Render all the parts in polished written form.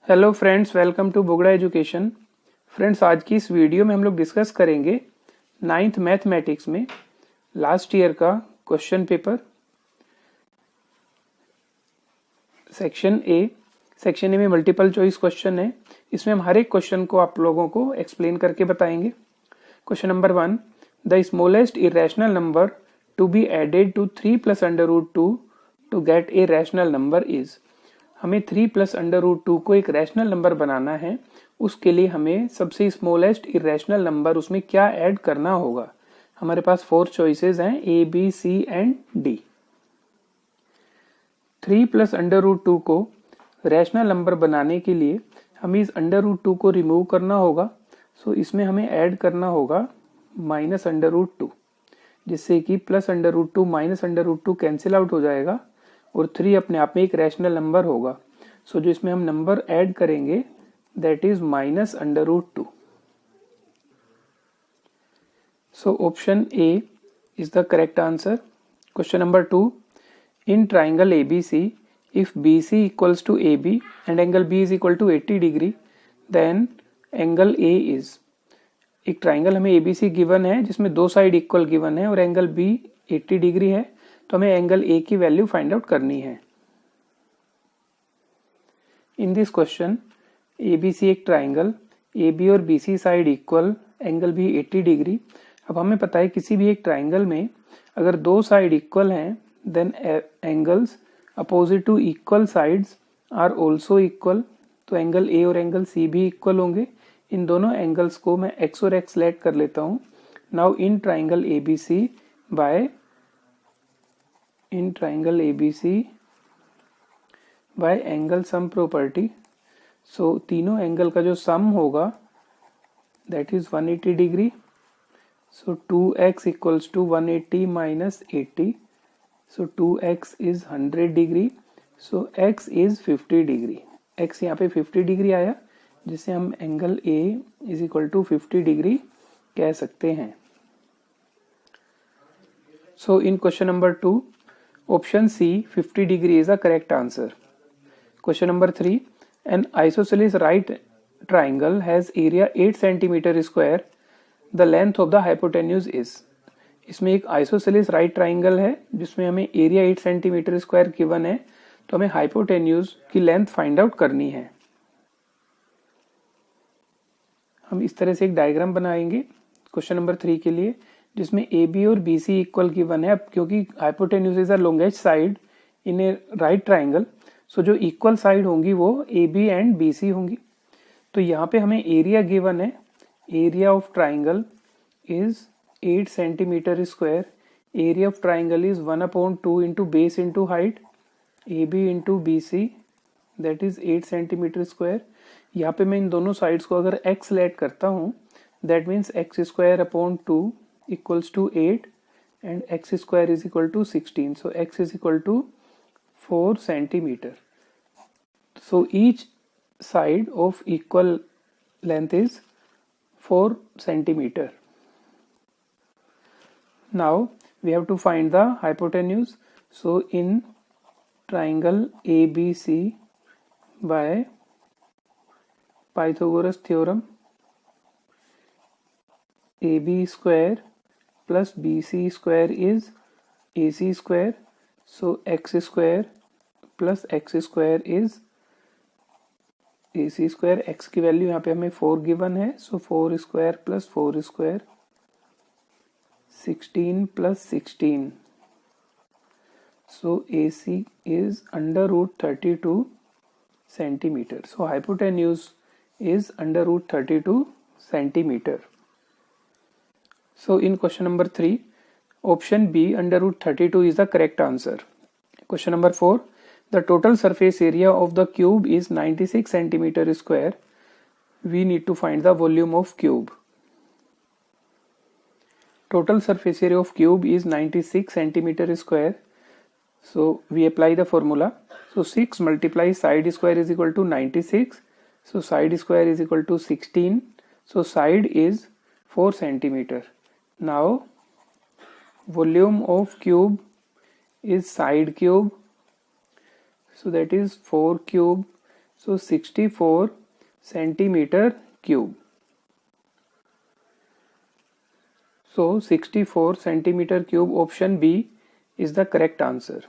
Hello friends, welcome to Bugda education. Friends, आज की इस वीडियो में हम लोग डिस्कस करेंगे नाइन्थ मैथमेटिक्स में लास्ट ईयर का क्वेश्चन पेपर सेक्शन ए में मल्टीपल चॉइस क्वेश्चन है। इसमें हम हर एक क्वेश्चन को आप लोगों को एक्सप्लेन करके बताएंगे। Question number 1, the smallest irrational number to be added to 3 plus under root 2 to get a rational number is. हमें 3 प्लस अंडर रूट 2 को एक रैशनल नंबर बनाना है। उसके लिए हमें सबसे स्मॉलेस्ट इरेशनल नंबर उसमें क्या ऐड करना होगा। हमारे पास 4 चॉइसेस हैं, A B C and D. 3 plus under root 2 को रैशनल नंबर बनाने के लिए हमें इस अंडर रूट 2 को रिमूव करना होगा। सो इसमें हमें ऐड करना होगा माइनस अंडर रूट 2, जिससे कि plus under root 2 minus under root 2 cancel out हो जाएगा और 3 अपने आप में एक रैशनल नंबर होगा। सो जो इसमें हम नंबर ऐड करेंगे that is minus under root 2। So option A is the correct answer. Question number 2, in triangle ABC, if BC equals to AB and angle B is equal to 80 degree, then angle A is। एक triangle हमें ABC given है जिसमें दो side equal given है और angle B 80 degree है, तो हमें एंगल A की वैल्यू फाइंड आउट करनी है। इन दिस क्वेश्चन ABC एक ट्राइंगल, AB और BC side equal, angle B 80 degree. अब हमें पता है किसी भी एक ट्राइंगल में अगर दो साइड इक्वल हैं then angles opposite to equal sides are also equal. तो एंगल A और एंगल C भी इक्वल होंगे। इन दोनों एंगल्स को मैं x और x लेट कर लेता हूं। Now in triangle ABC by angle sum property. So तीनों एंगल का जो सम होगा that is 180 degree. So 2x equals to 180 minus 80। So 2x is 100 degree. So x is 50 degree. x यहाँ पे 50 डिग्री आया, जिसे हम angle A is equal to 50 degree कह सकते हैं। So in question number 2, option C 50 degree is the correct answer. Question number 3, N isosceles right triangle has area 8 centimetre square, the length of the hypotenuse is. इसमें एक isosceles right triangle है जिसमें हमें area 8 centimetre square given है, तो हमें hypotenuse की length find out करनी है। हम इस तरह से एक डायग्राम बनाएंगे क्वेश्चन नंबर 3 के लिए, जिसमें AB और BC इक्वल गिवन है। अब क्योंकि hypotenuse is the longest side in a right triangle, so जो इक्वल साइड होंगी वो AB एंड BC होंगी। तो यहाँ पे हमें एरिया गिवन है, area of triangle is 8 centimetre square. Area of triangle is 1/2 into base into height, AB into BC, that is 8 centimetre square. यहाँ पे मैं इन दोनों साइड्स को अगर x लेट करता हूँ that means x square upon 2 equals to 8 and x square is equal to 16। So x is equal to 4 centimetre. So each side of equal length is 4 centimeter. Now we have to find the hypotenuse. So in triangle ABC by Pythagoras theorem, AB square plus BC square is AC square. So x square plus x square is AC square. x की value यहाँ पे हमें 4 given है, so 4 square plus 4 square 16 plus 16। So AC is under root 32 centimetre. So hypotenuse is under root 32 centimetre. So in question number 3, option B under root 32 is the correct answer. Question number 4, the total surface area of the cube is 96 centimeter square. We need to find the volume of cube. Total surface area of cube is 96 centimeter square. So we apply the formula. So 6 multiply side square is equal to 96. So side square is equal to 16. So side is 4 centimeter. Now volume of cube is side cube. So that is 4 cube So 64 centimeter cube. So 64 centimeter cube, option B is the correct answer.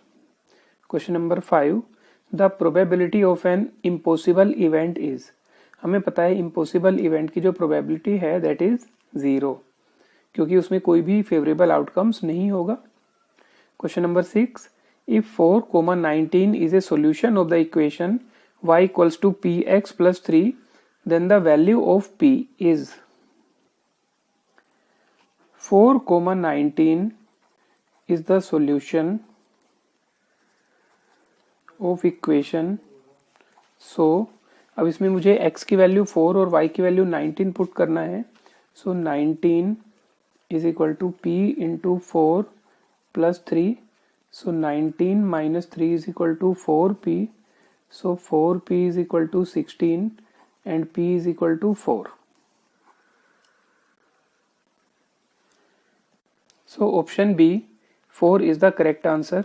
Question number 5. The probability of an impossible event is. हमें पता है impossible event की जो probability है that is 0, क्योंकि उसमें कोई भी favorable outcomes नहीं होगा. Question number 6. If 4,19 is a solution of the equation y equals to px plus 3, then the value of p is. 4,19 is the solution of equation. So अब इसमें मुझे x की वैल्यू 4 और y की value 19 put करना है. So 19 is equal to p into 4 plus 3. So 19 minus 3 is equal to 4p. So 4p is equal to 16 and p is equal to 4. So option B, 4 is the correct answer.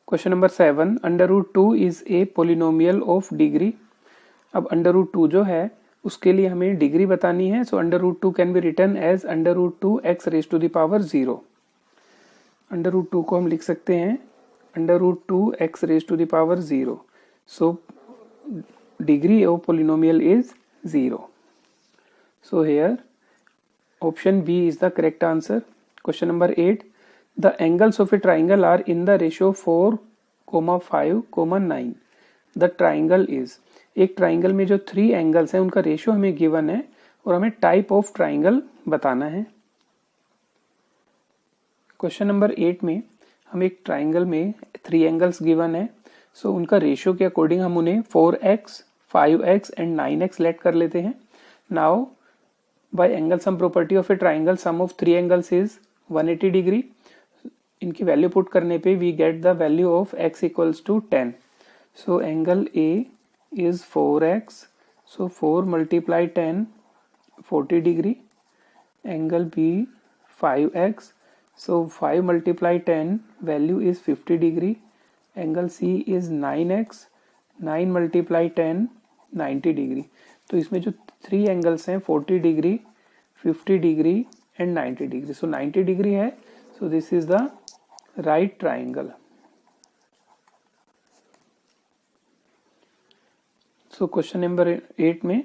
Question number 7. Under root 2 is a polynomial of degree. अब under root 2 जो है उसके लिए हमें degree बतानी है. So under root 2 can be written as under root 2 x raise to the power 0. Under root 2 को हम लिख सकते हैं under root 2 x raise to the power 0. So degree of polynomial is 0. So here option B is the correct answer. Question number 8. The angles of a triangle are in the ratio 4, 5, 9. The triangle is. एक triangle में जो 3 angles हैं उनका ratio हमें given है और हमें type of triangle बताना है. क्वेश्चन नंबर 8 में हम एक ट्राइंगल में 3 एंगल्स गिवन है. सो उनका रेशियो के अकॉर्डिंग हम उन्हें 4x, 5x and 9x late कर लेते हैं. Now by angle sum property of a triangle sum of 3 angles is 180 degree. इनकी वैल्यू पुट करने पे we get the value of x equals to 10. So angle A is 4x. So 4 multiply 10, 40 degree. Angle B 5x. So 5 multiply 10, value is 50 degree. Angle C is 9x. 9 multiply 10, 90 degree. तो इसमें जो 3 angles हैं 40 degree, 50 degree and 90 degree. So 90 degree है. So this is the right triangle. So question number 8 में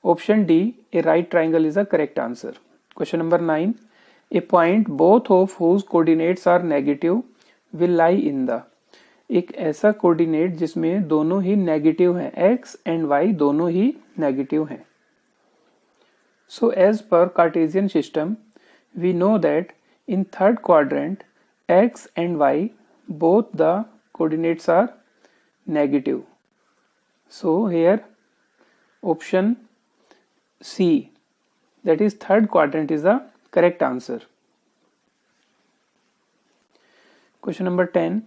option D, a right triangle is the correct answer. Question number 9. A point both of whose coordinates are negative will lie in the. एक ऐसा coordinate जिसमें दोनों ही negative हैं, x and y दोनों ही negative हैं. So as per Cartesian system, we know that in third quadrant x and y both the coordinates are negative. So here option C, that is third quadrant, is the correct answer. Question number 10.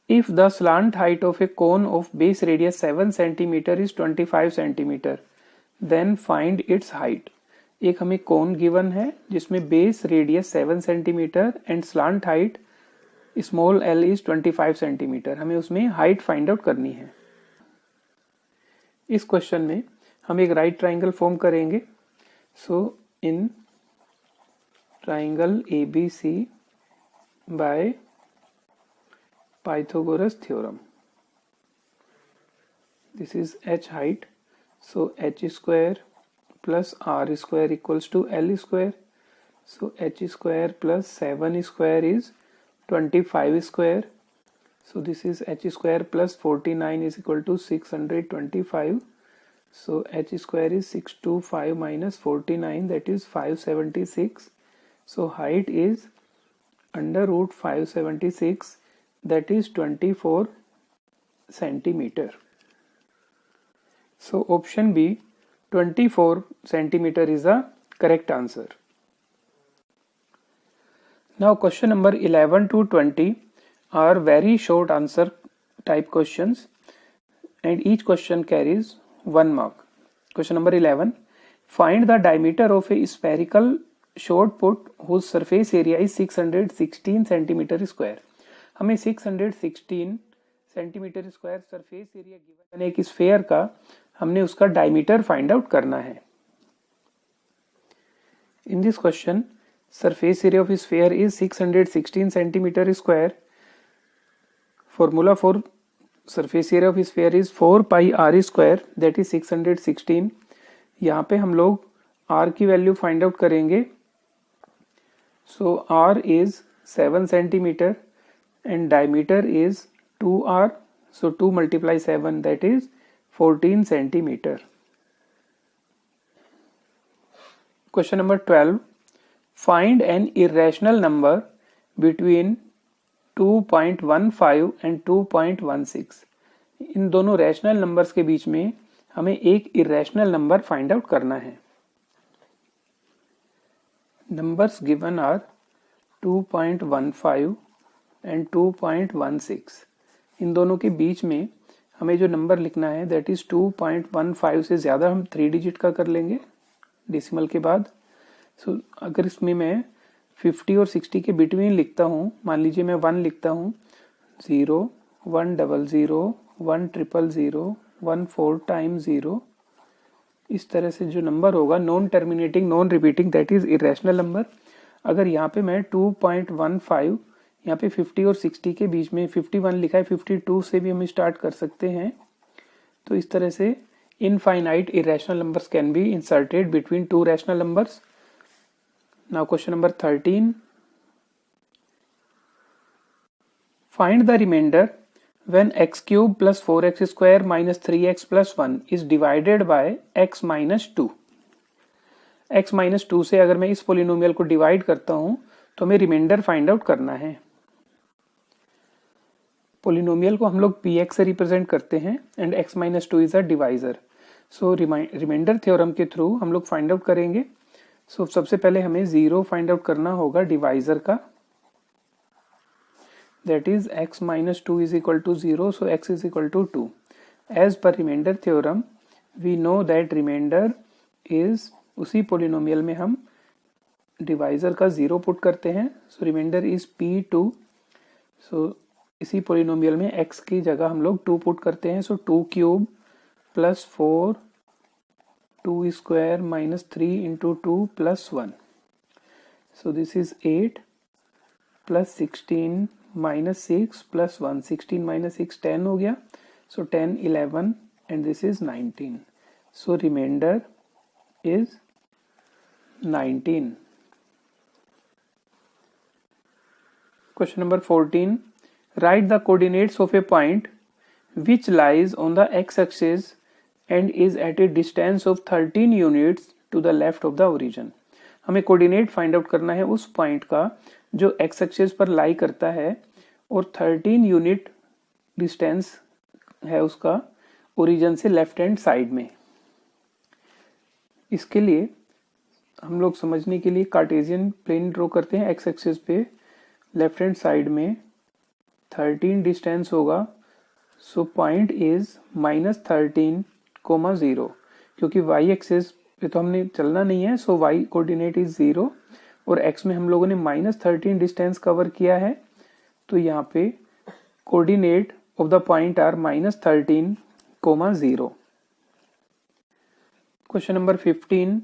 If the slant height of a cone of base radius 7 cm is 25 cm, then find its height. एक हमें कोन given है जिसमें base radius 7 cm and slant height small l is 25 cm. हमें उसमें height find out करनी है. इस question में हम एक राइट ट्राइंगल फॉर्म करेंगे. So in triangle ABC by Pythagoras theorem, this is h height. So h square plus r square equals to l square. So h square plus 7 square is 25 square. So this is h square plus 49 is equal to 625. So h square is 625 minus 49, that is 576. So height is under root 576, that is 24 centimeter. So option B, 24 centimeter is the correct answer. Now question number 11 to 20 are very short answer type questions and each question carries 1 mark. Question number 11. Find the diameter of a spherical shot put whose surface area is 616 cm square. हमें 616 centimetre square surface area given एक sphere का, हमने उसका diameter find out करना है। In this question surface area of a sphere is 616 centimeter square. Formula for surface area of a sphere is 4 pi r square, that is 616. यहाँ पे हम लोग r की वैल्यू फाइंड आउट करेंगे। So r is 7 centimeter and diameter is 2r. So 2 multiply 7, that is 14 centimeter. Question number 12. Find an irrational number between 2.15 and 2.16. इन दोनों rational numbers के बीच में हमें एक इरेशनल नंबर फाइंड आउट करना है। Numbers given are 2.15 and 2.16। इन दोनों के बीच में हमें जो नंबर लिखना है दैट इज 2.15 से ज़्यादा हम 3 डिजिट का कर लेंगे डेसिमल के बाद। सो अगर इसमें मैं 50 और 60 के बिटवीन लिखता हूँ, मान लीजिए मैं 1 लिखता हूँ, 0 1 00 1 000 1 4 टाइम्स 0, इस तरह से जो नंबर होगा non terminating non repeating that is irrational number. अगर यहाँ पे मैं 2.15 यहाँ पे 50 और 60 के बीच में 51 लिखा है, 52 से भी हम स्टार्ट कर सकते हैं। तो इस तरह से infinite irrational numbers can be inserted between two rational numbers. Now question number 13. Find the remainder when x cube plus 4x square minus 3x plus 1 is divided by x minus 2. x minus 2 से अगर मैं इस polynomial को divide करता हूं तो हमें reminder find out करना है। पोलिनोमियल को हम लोग px से रिप्रेजेंट करते हैं and x minus 2 is a divisor. So remainder theorem के थ्रू हम लोग फाइंड आउट करेंगे। सो सबसे पहले हमें 0 फाइंड आउट करना होगा डिवाइजर का, that is x minus 2 is equal to 0, so x is equal to 2. As per remainder theorem we know that remainder is, उसी पोलिनोमियल में हम डिवाइजर का 0 पुट करते हैं, सो रिमाइंडर इज p2। सो इसी पोलिनोमियल में x की जगह हम लोग 2 पुट करते हैं, सो 2 cube plus 4 2 square minus 3 into 2 plus 1. So this is 8 plus 16 minus 6 plus 1. 16 minus 6 10 हो गया. So 10 11 and this is 19. So remainder is 19. Question number 14. Write the coordinates of a point which lies on the x-axis and is at a distance of 13 units to the left of the origin. हमें coordinate find out करना है उस point का जो x axis पर लाई करता है और 13 यूनिट डिस्टेंस है उसका ओरिजिन से लेफ्ट हैंड साइड में। इसके लिए हम लोग समझने के लिए कार्टेशियन प्लेन ड्रॉ करते हैं। एक्स एक्सिस पे लेफ्ट हैंड साइड में 13 डिस्टेंस होगा, सो पॉइंट इज -13, -0, क्योंकि y एक्सिस पे तो हमने चलना नहीं है, सो y कोऑर्डिनेट इज 0 और x में हम लोगों ने -13 डिस्टेंस कवर किया है, तो यहाँ पे coordinate of the point are -13, -0। Question number 15.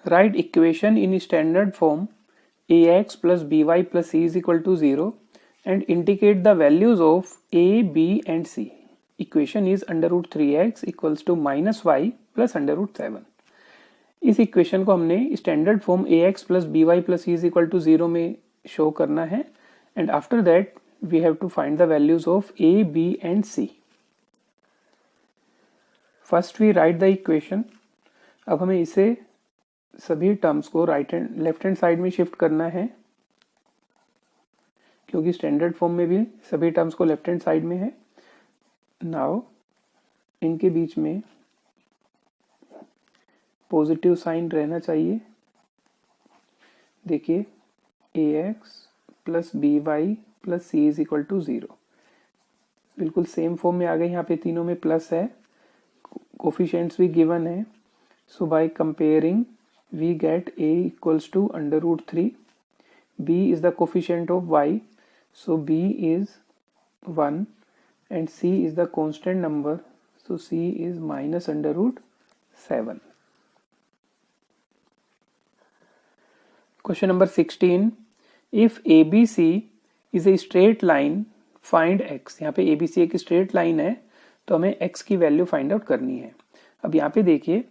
Write equation in standard form ax plus by plus c is equal to 0 and indicate the values of a, b and c. Equation is √3x equals to -y plus √7। इस equation को हमने standard form ax plus by plus c is equal to 0 में show करना है and after that we have to find the values of a, b and c। First we write the equation. अब हमें इसे सभी terms को left hand side में shift करना है, क्योंकि स्टैंडर्ड फॉर्म में भी सभी टर्म्स को लेफ्ट हैंड साइड में है। नाउ इनके बीच में पॉजिटिव साइन रहना चाहिए। देखिए ax plus by plus c is equal to 0, बिल्कुल सेम फॉर्म में आ गए। यहाँ पे तीनों में प्लस है, कोफिशिएंट्स भी गिवन है, so by comparing we get a equals to √3, b is the coefficient of y, so b is 1, and C is the constant number, so C is minus under root 7. Question number 16. If ABC is a straight line, find x. यहाँ पे ABC एक straight line है तो हमें x की value find out करनी है. अब यहाँ पे देखिए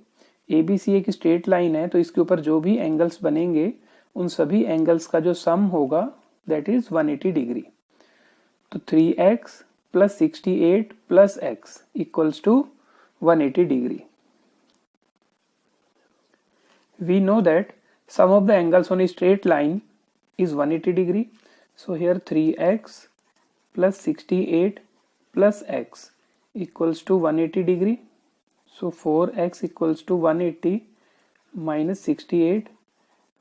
ABC एक स्ट्रेट लाइन है तो इसके ऊपर जो भी एंगल्स बनेंगे उन सभी एंगल्स का जो सम होगा दैट इज 180 डिग्री. तो 3x plus 68 plus x equals to 180 degree. We know that sum of the angles on a straight line is 180 degree. So here 3x plus 68 plus x equals to 180 degree. So 4x equals to 180 minus 68.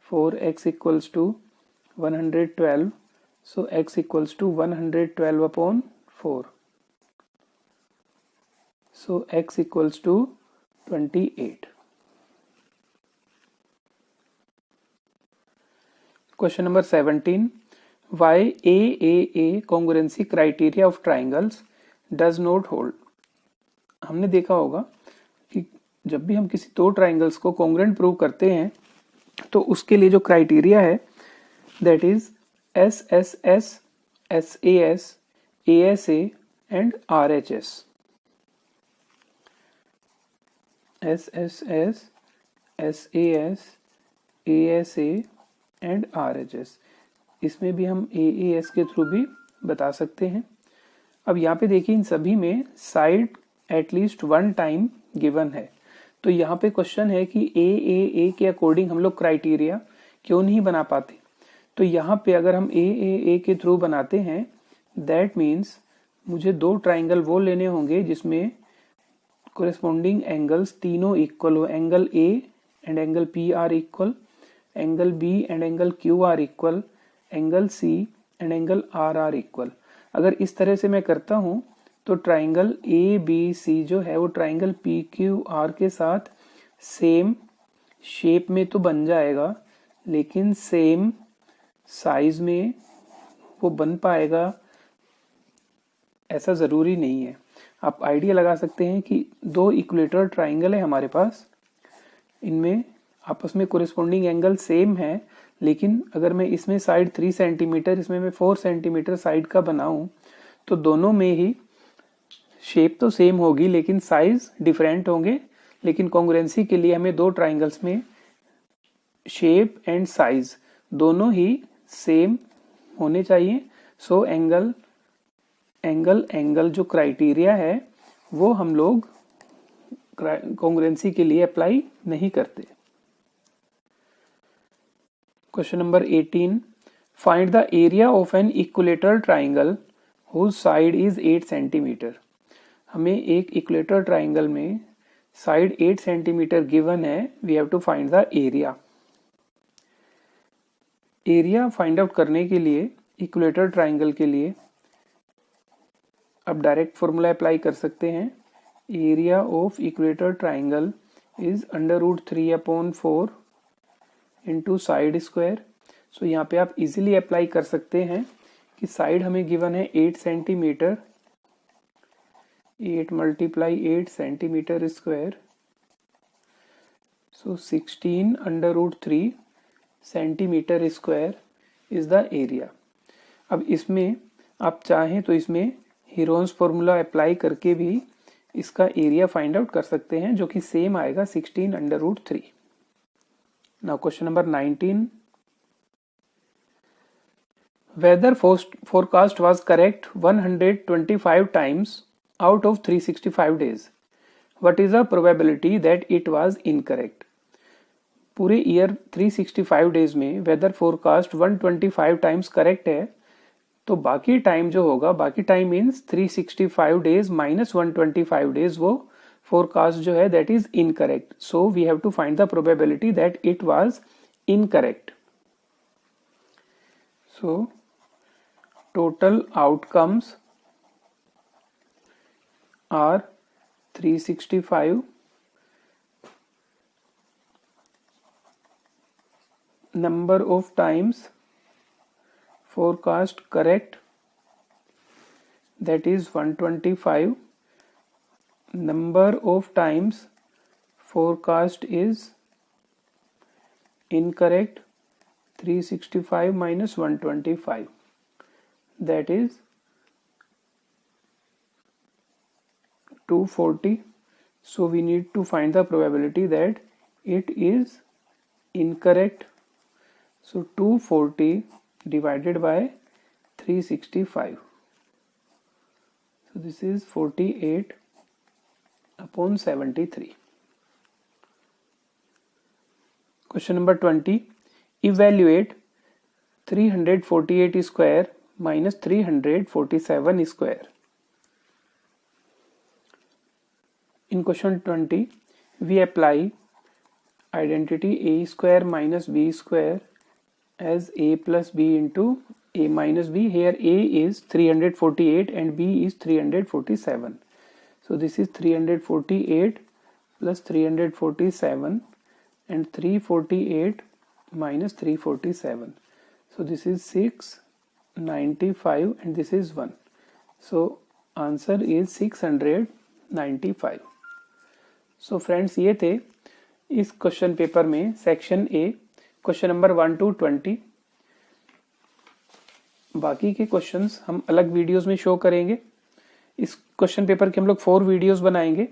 4x equals to 112. So x equals to 112 upon 4. So x equals to 28. Question number 17. Why AAA congruency criteria of triangles does not hold? हमने देखा होगा कि जब भी हम किसी दो triangles को कॉन्ग्रुएंट प्रूव करते हैं तो उसके लिए जो क्राइटेरिया है that is SSS, SAS, ASA and RHS. SSS, SAS, ASA and RHS. इसमें भी हम AAS के थ्रू भी बता सकते हैं. अब यहाँ पे देखिए इन सभी में side at least one time given है. तो यहाँ पे क्वेश्चन है कि AAA के अकॉर्डिंग हम लोग क्राइटेरिया क्यों नहीं बना पाते. तो यहाँ पे अगर हम AAA के थ्रू बनाते हैं दैट मीन्स मुझे दो ट्राइंगल वो लेने होंगे जिसमें कोरेस्पॉन्डिंग एंगल्स तीनों इक्वल हो. Angle A and angle P are equal, angle B and angle Q are equal, angle C and angle R are equal. अगर इस तरह से मैं करता हूं तो ट्राइंगल ABC जो है वो ट्राइंगल PQR के साथ सेम शेप में तो बन जाएगा लेकिन सेम साइज में वो बन पाएगा ऐसा जरूरी नहीं है. आप आइडिया लगा सकते हैं कि दो इक्वेटर ट्राइंगल है हमारे पास, इनमें आपस में कोरिस्पोंडिंग एंगल सेम है लेकिन अगर मैं इसमें साइड 3 सेंटीमीटर इसमें मैं 4 सेंटीमीटर साइड का बनाऊं तो दोनों में ही शेप तो सेम होगी लेकिन साइज डिफरेंट होंगे. लेकिन कॉन्ग्रुएंसी के लिए हमें दो ट्राइंगल्स में शेप एंड साइज दोनों ही सेम होने चाहिए. सो एंगल जो क्राइटेरिया है वो हम लोग कॉन्ग्रुएंसी के लिए अप्लाई नहीं करते. Question number 18. Find the area of an equilateral triangle whose side is 8 centimetre. हमें एक इक्विलेटरल ट्राइंगल में साइड 8 सेंटीमीटर गिवन है. We have to find the area. Area find out करने के लिए इक्विलेटरल ट्राइंगल के लिए अब डायरेक्ट फॉर्मूला अप्लाई कर सकते हैं. Area of equilateral triangle is under root 3 upon 4 into side square. So यहाँ पे आप इजीली अप्लाई कर सकते हैं कि साइड हमें गिवन है 8 centimetre, 8 multiply 8 centimetre square, so 16 under root 3 centimetre square is the area. अब इसमें आप चाहें तो इसमें हीरोन्स फॉर्मूला अप्लाई करके भी इसका एरिया फाइंड आउट कर सकते हैं जो कि सेम आएगा 16 under root 3. Now question number 19. Weather forecast was correct 125 times out of 365 days. What is the probability that it was incorrect? पूरे ईयर 365 डेज में वेदर फोरकास्ट 125 टाइम्स करेक्ट है तो बाकी टाइम जो होगा, बाकी time means 365 days minus 125 days, वो forecast जो है that is incorrect. So we have to find the probability that it was incorrect. So total outcomes are 365 number of times forecast correct that is 125. Number of times forecast is incorrect, 365 minus 125, that is 240. So we need to find the probability that it is incorrect. So 240 divided by 365. So this is 48 upon 73. Question number 20. Evaluate 348 square minus 347 square. In question 20, we apply identity a square minus b square as a plus b into a minus b. Here a is 348 and b is 347. So this is 348 plus 347 and 348 minus 347. So this is 695 and this is 1. So answer is 695. So friends ये थे इस question paper में section A question number 1 to 20. बाकी के questions हम अलग videos में show करेंगे. इस क्वेश्चन पेपर के हम लोग 4 वीडियोस बनाएंगे.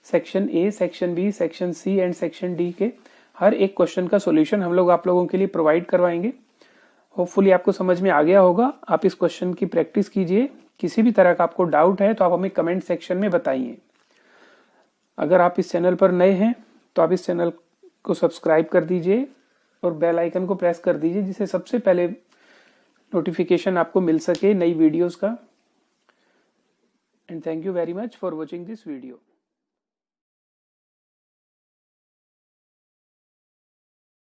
Section A, section B, section C and section D के हर एक क्वेश्चन का सॉल्यूशन हम लोग आप लोगों के लिए प्रोवाइड करवाएंगे. होपफुली आपको समझ में आ गया होगा. आप इस क्वेश्चन की प्रैक्टिस कीजिए. किसी भी तरह का आपको डाउट है तो आप हमें कमेंट सेक्शन में बताइए. अगर आप इस चैनल पर नए हैं तो आप इस चैनल को सब्सक्राइब कर दीजिए और बेल आइकन को प्रेस कर दीजिए जिससे सबसे पहले नोटिफिकेशन आपको मिल सके नई वीडियोस का. And thank you very much for watching this video.